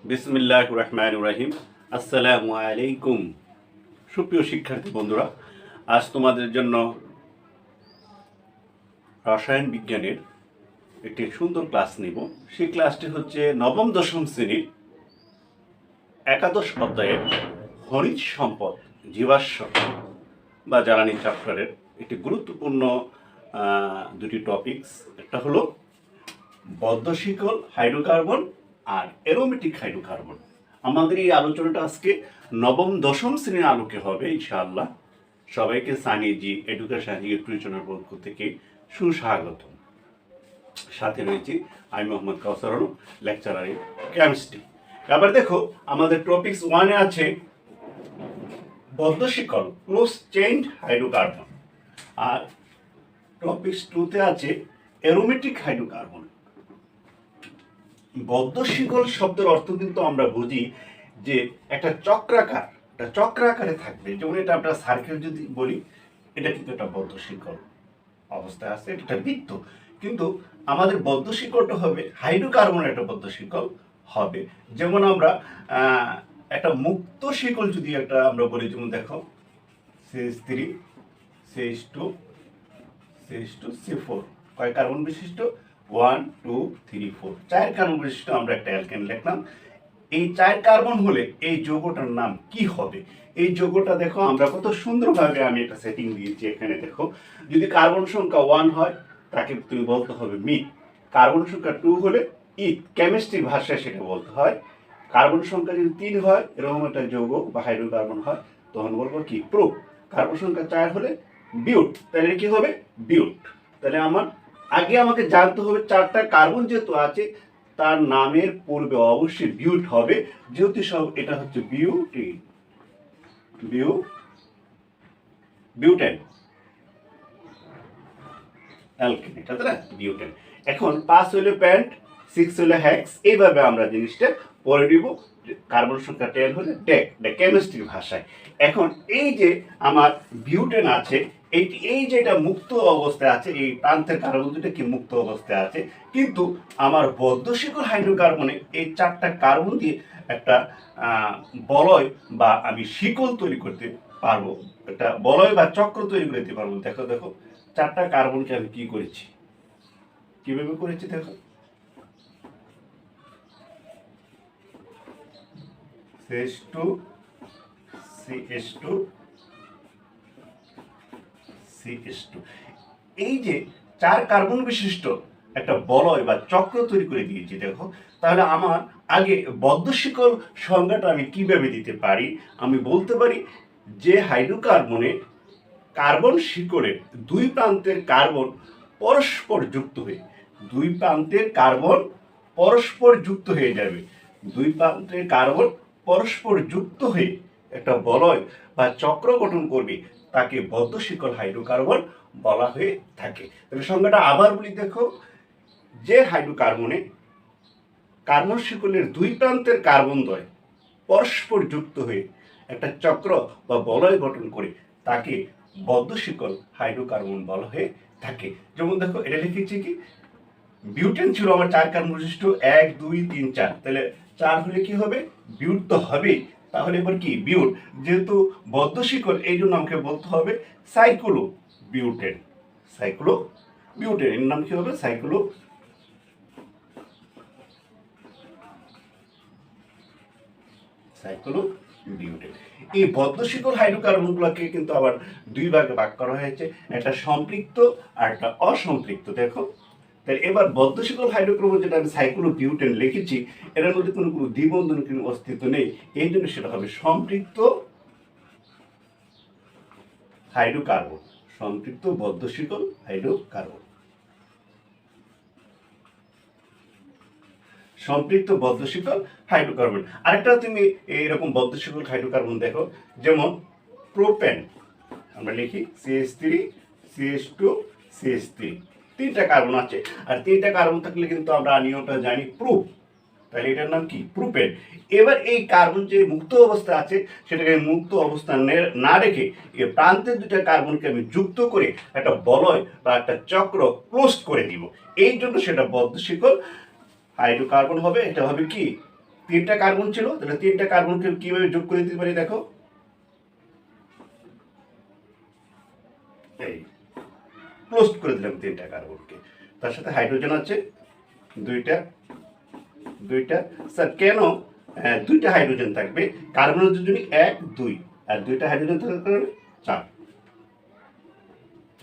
বিসমিল্লাহির রহমানির রহিম। আসসালামু আলাইকুম। সুপ্রিয় শিক্ষার্থী বন্ধুরা, আজ তোমাদের জন্য রসায়ন বিজ্ঞানের একটি সুন্দর ক্লাস নিব। সেই ক্লাসটি হচ্ছে নবম দশম শ্রেণীর একাদশ অধ্যায়ের খনিজ সম্পদ জীবাশ্ম বা জ্বালানি চ্যাপ্টারের একটি গুরুত্বপূর্ণ দুটি টপিকস। একটা হলো বদ্ধশিকল হাইড্রোকার্বন আর অ্যারোমেটিক হাইড্রোকার্বন। আমাদের এই আলোচনাটা আজকে নবম দশম শ্রেণীর আলোকে হবে ইনশাআল্লাহ। সবাইকে সানি জি এডুকেশন ইউটিউবের পক্ষ থেকে সুস্বাগত। সাথে রয়েছে আমি মোহাম্মদ কাউসার আলম, লেকচারার ইন কেমিস্ট্রি। এবার দেখো, আমাদের টপিকস 1-এ আছে বদ্ধশিকল ক্লোজ চেইনড হাইড্রোকার্বন, আর টপিকস 2-তে আছে অ্যারোমেটিক হাইড্রোকার্বন। বদ্ধশিকল শব্দের অর্থ কিন্তু আমরা বুঝি যে একটা চক্রাকারে থাকবে। যেমন এটা আমরা সার্কেল যদি বলি, এটা কিন্তু একটা বদ্ধশিকল অবস্থায় আছে, এটা একটা বৃত্ত। কিন্তু আমাদের বদ্ধশিকলটা হবে হাইড্রোকার্বনের একটা বদ্ধশিকল হবে। যেমন আমরা একটা মুক্ত শিকল যদি একটা আমরা বলি, যেমন দেখো CH3 CH2 CH2 C4 কয় কার্বন বিশিষ্ট? 1 2 3 4 4 কার্বন বিশিষ্ট আমরা একটা অ্যালকেন লিখলাম। এই 4 কার্বন হলে এই যৌগটার নাম কি হবে? এই যৌগটা দেখো আমরা কত সুন্দরভাবে আমি একটা সেটিং দিয়েছি এখানে। দেখো, যদি কার্বন সংখ্যা 1 হয় তাকে তুমি বলতে হবে মিথ। কার্বন সংখ্যা 2 হলে ইথ, কেমিস্ট্রি ভাষায় সেটা বলতে হয়। কার্বন সংখ্যা যদি 3 হয়, এরকম একটা যৌগ বা হাইড্রোকার্বন হয়, তখন বলবো কি? প্রোপ। কার্বন সংখ্যা 4 হলে বিউট, তাহলে কি হবে? বিউট। তাহলে আমাকে জানতে হবে 4টা কার্বন যেহেতু আছে তার নামের পূর্বে অবশ্যই বিউট হবে, যেহেতু সব এটা হচ্ছে বিউটেন অ্যালকেন, এটা তাই না? বিউটেন। এখন 5 হলো প্যান্ট, 6 হলো হেক্স, এইভাবে আমরা জিনিসটা পড়ে দিব। কার্বন সংখ্যা 10 হলে কেমিস্ট্রি ভাষায়। এখন এই যে আমার বিউটেন আছে, এই যে এটা মুক্ত অবস্থায় আছে, এই প্রান্তের কার্বন দুটো কি মুক্ত অবস্থায় আছে, কিন্তু আমার বদ্ধশিকল হাইড্রোকার্বনে এই 4টা কার্বন দিয়ে একটা বলয় বা আমি শিকল তৈরি করতে পারবো, একটা বলয় বা চক্র তৈরি করতে পারবো। দেখো দেখো, 4টা কার্বনকে আমি কি করেছি, কিভাবে করেছি দেখো। CH2 CH2 CH2, এই যে 4 কার্বন বিশিষ্ট একটা বলয় বা চক্র তৈরি করে দিয়েছি। দেখো, তাহলে আমার আগে বদ্ধশিকল সংজ্ঞাটা আমি কিভাবে দিতে পারি? আমি বলতে পারি যে হাইড্রোকার্বনে কার্বন শিকলের দুই প্রান্তের কার্বন পরস্পর যুক্ত হয়ে যাবে। দুই প্রান্তের কার্বন পরস্পর যুক্ত হয়ে একটা বলয় বা চক্র গঠন করবে, তাকে বদ্ধশিকল হাইড্রোকার্বন বলা হয়ে থাকে। তাহলে সংজ্ঞাটা আবার বলি, দেখো, যে হাইড্রোকার্বনে কার্বন শিকলের দুই প্রান্তের কার্বনদ্বয় পরস্পর যুক্ত হয়ে একটা চক্র বা বলয় গঠন করে, তাকে বদ্ধশিকল হাইড্রোকার্বন বলা হয়ে থাকে। যেমন দেখো, এটা লিখেছি কি, বিউটেন ছিল আমার 4 কার্বন বিশিষ্ট, 1 2 3 4, তাহলে 4 হলে কি হবে? বিউট তো হবেই। তাহলে এবার কি? বিউট। যেহেতু বদ্ধশিকল, এই জন্য আমাকে বলতে হবে সাইক্লো বিউটেন। এর নাম কি হবে? Cyclo butane. এই বদ্ধশিকল হাইড্রোকার্বনগুলোকে কিন্তু আবার দুই ভাগে ভাগ করা হয়েছে, একটা সম্পৃক্ত আর একটা অসম্পৃক্ত। দেখো, তাহলে এবার বদ্ধশিকল হাইড্রোকার্বন যেটা আমি সাইক্লো বিউটেন লিখেছি, এর মধ্যে কোনো দ্বিবন্ধন কিন্তু অস্তিত্ব নেই, এই জন্য সেটা হবে সম্পৃক্ত হাইড্রোকার্বন, সম্পৃক্ত বদ্ধশিকল হাইড্রোকার্বন। সম্পৃক্ত বদ্ধশিকল হাইড্রোকার্বন। আরেকটা তুমি এরকম বদ্ধশিকল হাইড্রোকার্বন দেখো, যেমন প্রোপেন, আমরা লিখি CH3 CH2 CH3, 3টা কার্বন আছে, আর 3টা কার্বন থাকলে কিন্তু আমরা নিয়মটা জানি, প্রুপ। তাহলে এটার নাম কি? প্রোপেন। এবার এই কার্বন যে মুক্ত অবস্থা আছে, সেটাকে মুক্ত অবস্থা না রেখে এই প্রান্তের 2টা কার্বনকে আমি যুক্ত করে একটা বলয় বা একটা চক্র ক্লোজ করে দিব। এই জন্য সেটা বদ্ধশিকল হাইড্রোকার্বন হবে। এটা হবে কি? তিনটা কার্বন ছিল, তাহলে তিনটা কার্বনকে কিভাবে যোগ করে দিতে পারি দেখো, এই ক্লোজ করে দিলাম তিনটা কার্বনকে। তার সাথে হাইড্রোজেন আছে দুইটা দুইটা। স্যার কেন দুইটা হাইড্রোজেন থাকবে? কার্বনের যোজনী 1 2 আর দুইটা হাইড্রোজেন থাকার কারণে 4।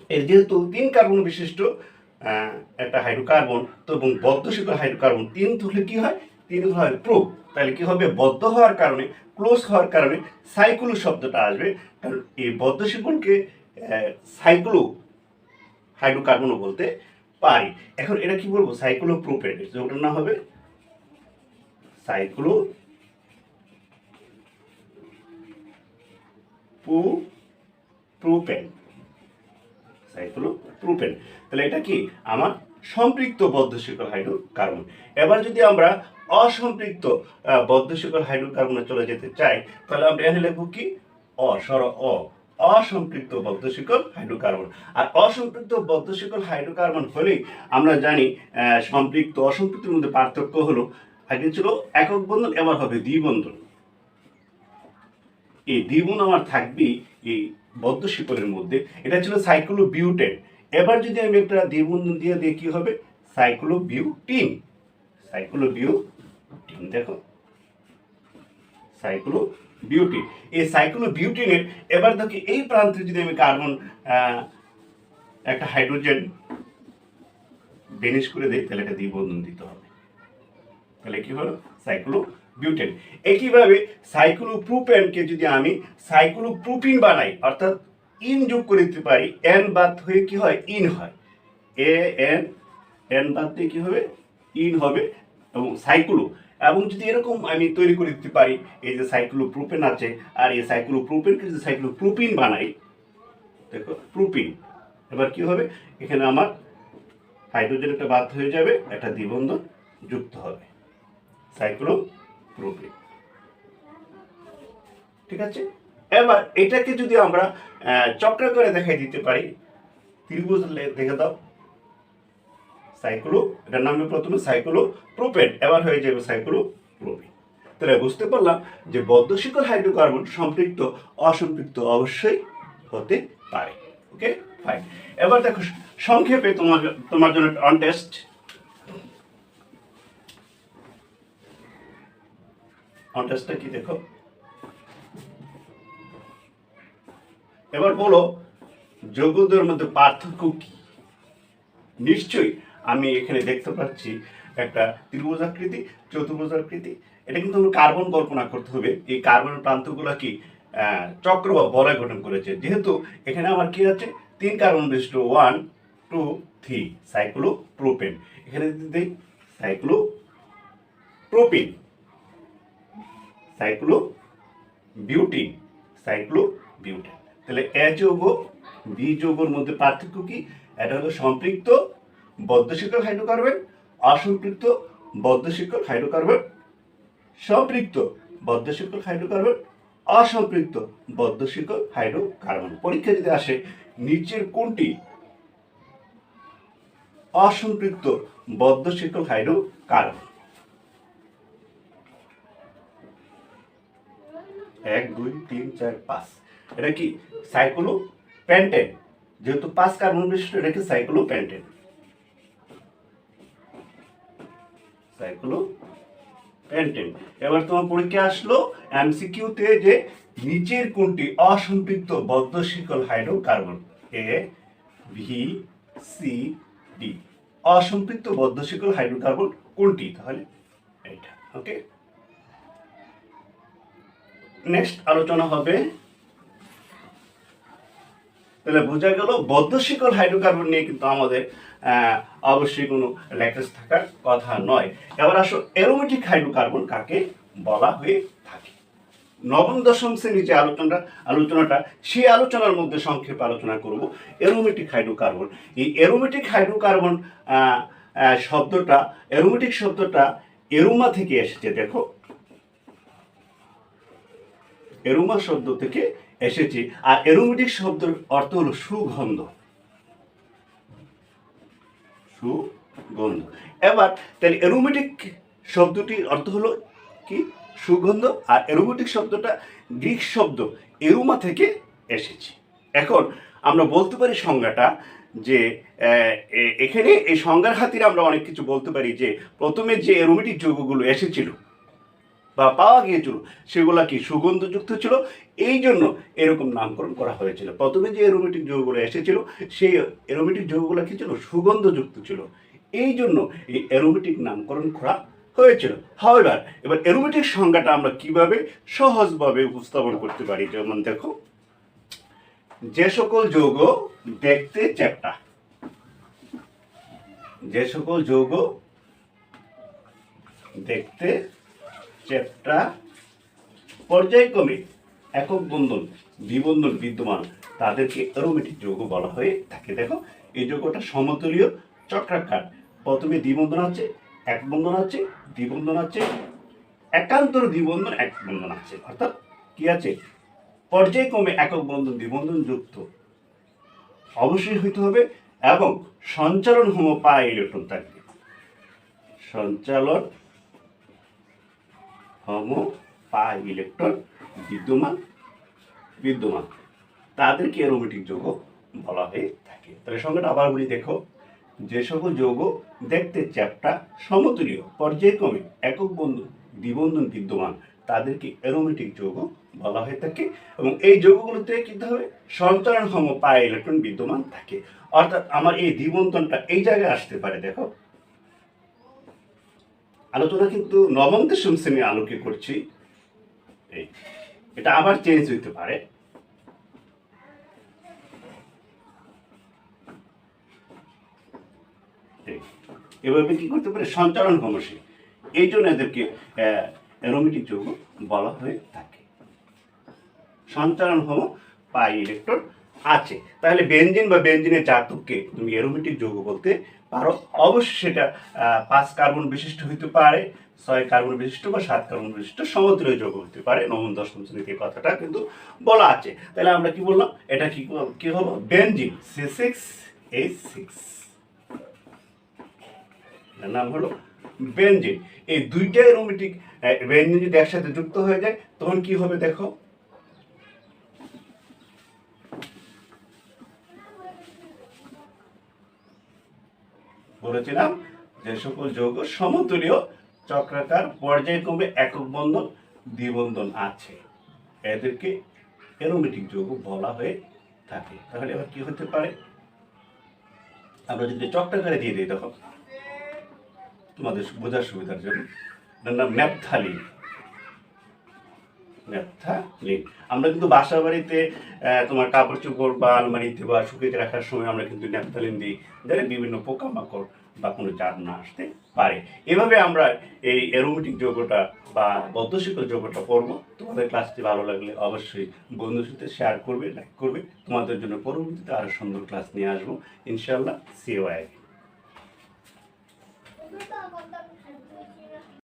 এর যেহেতু 3 কার্বন বিশিষ্ট একটা হাইড্রোকার্বন, তো এবং বদ্ধ শিকল হাইড্রোকার্বন 3 হলে কি হয়? 3 হয় প্রো। তাহলে কি হবে? বদ্ধ হওয়ার কারণে, ক্লোজ হওয়ার কারণে সাইক্লো শব্দটা আসবে। কারণ এই বদ্ধ শিকলকে সাইক্লো হাইড্রোকার্বনও বলতে পারি। এখন এটা কি বলবো? Cyclo propane. ওটার নাম হবে সাইক্লো প্রোপেন। Cyclo propane. তাহলে এটা কি? আমার সম্পৃক্ত বদ্ধ শিকল হাইড্রোকার্বন। এবার যদি আমরা অসম্পৃক্ত বদ্ধ শিকল হাইড্রোকার্বনে চলে যেতে চাই, তাহলে আমরা এখানে লিখব কি? অসম্পৃক্ত বদ্ধ শিকল হাইড্রোকার্বন। আর অসম্পৃক্ত বদ্ধ শিকল হাইড্রোকার্বন হলেই আমরা জানি সম্পৃক্ত অসম্পৃক্তের মধ্যে পার্থক্য হলো, আগে ছিল একক বন্ধন, এবার হবে দ্বিবন্ধন। এই দ্বিবন্ধন আমার থাকবে এই বদ্ধ শিকলের মধ্যে। এটা ছিল সাইক্লোবিউটেন। এবার যদি আমি একটা দ্বিবন্ধন দিয়ে দিই কি হবে? সাইক্লোবিউটিন। দেখো সাইক্লোবিউটিন। এই সাইক্লোবিউটিনের এবার দেখি এই প্রান্তে যদি আমি কার্বন একটা হাইড্রোজেন বেনিশ করে দেই, তাহলে একটা দ্বিবন্ধন দিতে হবে। তাহলে কি হলো? সাইক্লোবিউটেন। একইভাবে সাইক্লোপ্রোপেনকে যদি আমি সাইক্লোপ্রোপিন বানাই, অর্থাৎ ইন যোগ করে দিতে পারি, এন বাদ হয়ে কি হয়? ইন হয়। এন বাদ দিয়ে কি হবে? ইন হবে। এবং এবং যদি এরকম আমি তৈরি করে দিতে পারি, এই যে সাইক্লোপ্রোপেন আছে, আর এই সাইক্লোপ্রোপেনকে যদি সাইক্লোপ্রোপিন বানাই, দেখো প্রোপিন, এবার কি হবে? এখানে আমার হাইড্রোজেন একটা বাদ হয়ে যাবে, একটা দ্বিবন্ধন যুক্ত হবে, সাইক্লোপ্রোপিন। ঠিক আছে? এবার এটাকে যদি আমরা চক্রাকারে দেখাই দিতে পারি, ত্রিভুজ দেখে দাও, এটার নাম প্রথমে সাইক্লোপ্রোপেন, এবার হয়ে যাবে সাইক্লোপ্রোপিন। তাহলে বুঝতে পারলাম যে বদ্ধ শিকল হাইড্রোকার্বন সম্পৃক্ত অসম্পৃক্ত অবশ্যই হতে পারে। ওকে, ফাইন। এবার দেখো সংক্ষেপে তোমার জন্য অন টেস্ট। অন টেস্টটা কি দেখো, এবার বলো যৌগদের মধ্যে পার্থক্য কি? নিশ্চয়ই আমি এখানে দেখতে পাচ্ছি একটা ত্রিভুজাকৃতি, চতুর্ভুজাকৃতি। এটা কিন্তু আমরা কার্বন কল্পনা করতে হবে। এই কার্বনের প্রান্তগুলো কি চক্র বা বলয় গঠন করেছে। যেহেতু এখানে আমার কি আছে? 3 কার্বন বিশিষ্ট 1 2 3 সাইক্লোপ্রোপেন। এখানে যদি দেই সাইক্লোপ্রোপিন, সাইক্লোবিউটিন, সাইক্লোবিউটেন। তাহলে এ যৌগ বি যৌগের মধ্যে পার্থক্য কি? এটা হলো সম্পৃক্ত বদ্ধ শিকল হাইড্রোকার্বন, অসম্পৃক্ত বদ্ধ শিকল হাইড্রোকার্বন, সম্পৃক্ত বদ্ধ শিকল হাইড্রোকার্বন, অসম্পৃক্ত বদ্ধ শিকল হাইড্রোকার্বন। পরীক্ষা যদি আসে নিচের কোনটি অসম্পৃক্ত বদ্ধ শিকল হাইড্রোকার্বন? 1 2 3 4 5। এটা কি? সাইক্লোপেন্টেন। যেহেতু 5 কার্বন বিশিষ্ট, এটাকে সাইক্লোপেন্টেন। এবার তোমার পরীক্ষা আসলো এমসিকিউতে যে নিচের কোনটি অসম্পৃক্ত বদ্ধ শিকল hydrocarbon? A B C D. অসম্পৃক্ত বদ্ধ শিকল হাইড্রোকার্বন কোনটি? তাহলে এটা। ওকে, নেক্সট আলোচনা হবে। তাহলে বোঝা গেল বদ্ধ শিকল হাইড্রোকার্বন নিয়ে কিন্তু আমাদের অবশ্যই কোনো ল্যাটেস্ট থাকার কথা নয়। এবার আসো অ্যারোমেটিক হাইড্রোকার্বন কাকে বলা হয়ে থাকে। নবম দশম শ্রেণীর যে আলোচনাটা সেই আলোচনার মধ্যে সংক্ষেপে আলোচনা করব অ্যারোমেটিক হাইড্রোকার্বন। এই অ্যারোমেটিক হাইড্রোকার্বন অ্যারোমেটিক শব্দটা এরোমা থেকে এসেছে। দেখো, এরোমা শব্দ থেকে এসেছে। আর অ্যারোমেটিক শব্দের অর্থ হলো সুগন্ধ। এবার তাহলে অ্যারোমেটিক শব্দটির অর্থ হলো কি সুগন্ধ, আর অ্যারোমেটিক শব্দটা গ্রিক শব্দ এরুমা থেকে এসেছে। এখন আমরা বলতে পারি সংজ্ঞাটা যে এখানে এই সংজ্ঞার খাতিরে আমরা অনেক কিছু বলতে পারি যে প্রথমে যে অ্যারোমেটিক যৌগগুলো এসেছিল বা পাওয়া গিয়েছিল সেগুলা কি সুগন্ধযুক্ত ছিল, এই জন্য এরকম নামকরণ করা হয়েছিল। প্রথমে যে অ্যারোমেটিক যৌগগুলো এসেছিল সেই অ্যারোমেটিক যৌগগুলো কি ছিল, সুগন্ধযুক্ত ছিল, এই জন্য এই অ্যারোমেটিক নামকরণ করা হয়েছিল। হাওয়েভার এবার অ্যারোমেটিক সংজ্ঞাটা আমরা কিভাবে সহজভাবে উপস্থাপন করতে পারি, যেমন দেখো, যে সকল যৌগ দেখতে চ্যাপ্টা, যে সকল যৌগ দেখতে চ্যাপ্টা, পর্যায়ক্রমে একক বন্ধন দ্বিবন্ধন বিদ্যমান, তাদেরকে অ্যারোমেটিক যৌগ বলা হয়ে থাকে। দেখো এই যৌগটা সমতুলীয় চক্রাকার, প্রথমে দ্বিবন্ধন আছে, এক বন্ধন আছে, দ্বিবন্ধন আছে, একান্তর দ্বিবন্ধন এক বন্ধন আছে, অর্থাৎ কি আছে, পর্যায়ক্রমে একক বন্ধন দ্বিবন্ধন যুক্ত অবশ্যই হইতে হবে, এবং সঞ্চালন হোমো পাই ইলেকট্রন থাকবে, সঞ্চালন হোমো পাই ইলেকট্রন বিদ্যমান তাদেরকে অ্যারোমেটিক যৌগ বলা হয়ে থাকে। তাহলে সংজ্ঞাটা আবার বলি, দেখো, যে সকল যৌগ দেখতে চ্যাপ্টা, সমতুলীয়, পর্যায়ক্রমে একক বন্ধন দ্বিবন্ধন বিদ্যমান, তাদেরকে অ্যারোমেটিক যৌগ বলা হয়ে থাকে। এবং এই যৌগগুলোতে কিন্তু হবে সঞ্চালন হোমো পাই ইলেকট্রন বিদ্যমান থাকে, অর্থাৎ আমার এই দ্বিবন্ধনটা এই জায়গায় আসতে পারে। দেখো আলোচনা কিন্তু নবম দশম শ্রেণীর আলোকে করছি, এটা আবার চেঞ্জ হইতে পারে। এভাবে কি করতে পারে, সঞ্চালন ক্রমশী, এই জন্য এদেরকে অ্যারোমেটিক যৌগ বলা হয়ে থাকে। সঞ্চালন হোম পাই ইলেকট্রন আছে, তাহলে বেনজিন বা বেনজিনের জাতককে তুমি অ্যারোমেটিক যৌগ বলতে পারো। অবশ্যই সেটা 5 কার্বন বিশিষ্ট হইতে পারে, 6 কার্বন বিশিষ্ট বা 7 কার্বন বিশিষ্ট সমতুল্য যৌগ হতে পারে। নবম দশম শ্রেণীতে কথাটা কিন্তু বলা আছে। তাহলে আমরা কি বললাম, এটা কি হলো, বেনজিন C6H6, নাম হলো বেনজিন। এই দুইটা অ্যারোমেটিক বেনজিন যদি একসাথে যুক্ত হয়ে যায় তখন কি হবে, দেখো, বলেছিলাম যে সকল যৌগ সমতুলীয় চক্রাকার, পর্যায়ক্রমে একক বন্ধন দ্বিবন্ধন আছে, এদেরকে অ্যারোমেটিক যৌগ বলা হয়ে থাকে। তাহলে এবার কি হতে পারে, আমরা যদি চক্রাকারে দিয়ে দিই, দেখো তোমাদের বোঝার সুবিধার জন্য, এটার নাম ন্যাপথালিন। আমরা কিন্তু বাসা বাড়িতে তোমার কাপড় চোপড় বা আলমারিতে বা শুকিয়ে রাখার সময় আমরা কিন্তু ন্যাপথালিন দিই, যাতে বিভিন্ন পোকামাকড় বা কোনো জার না আসতে পারে। এভাবে আমরা এই অ্যারোমেটিক যৌগটা বা বদ্ধশিকল যৌগটা পড়ব। তোমাদের ক্লাসটি ভালো লাগলে অবশ্যই বন্ধুর সাথে শেয়ার করবে, লাইক করবে। তোমাদের জন্য পরবর্তীতে আরও সুন্দর ক্লাস নিয়ে আসবো ইনশাআল্লাহ। See you.